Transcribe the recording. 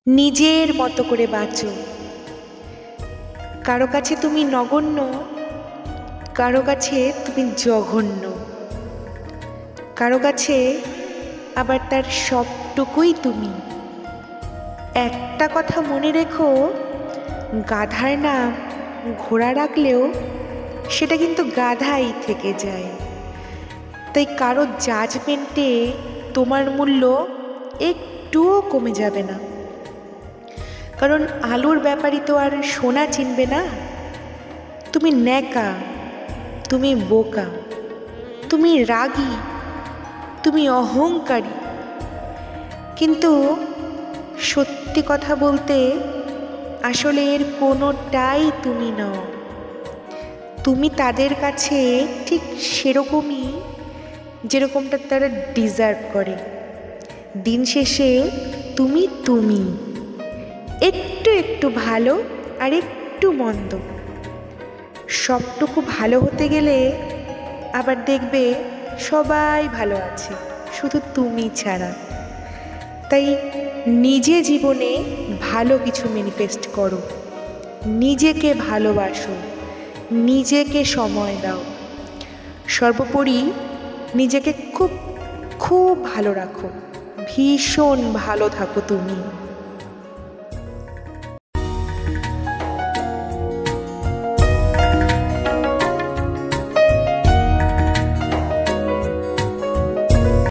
নিজের মতো করে বাঁচো। কারো কাছে তুমি নগণ্য, কারো কাছে তুমি জঘন্য, কারো কাছে আবার তার সবটুকুই তুমি। একটা কথা মনে রেখো, গাধার নাম ঘোড়া রাখলেও সেটা কিন্তু গাধাই থেকে যায়। তাই কারো জাজমেন্টে তোমার মূল্য একটুও কমে যাবে না। কারণ আলুর ব্যাপারই তো আর সোনা চিনবে না। তুমি ন্যাকা, তুমি বোকা, তুমি রাগী, তুমি অহংকারী, কিন্তু সত্যি কথা বলতে আসলে এর কোনোটাই তুমি নও। তুমি তাদের কাছে ঠিক সেরকমই যেরকমটা তারা ডিজার্ভ করে। দিন শেষে তুমি তুমি, একটু একটু ভালো আর একটু মন্দ। সবটুকু ভালো হতে গেলে আবার দেখবে সবাই ভালো আছে, শুধু তুমি ছাড়া। তাই নিজে জীবনে ভালো কিছু ম্যানিফেস্ট করো, নিজেকে ভালোবাসো, নিজেকে সময় দাও, সর্বোপরি নিজেকে খুব খুব ভালো রাখো। ভীষণ ভালো থাকো তুমি।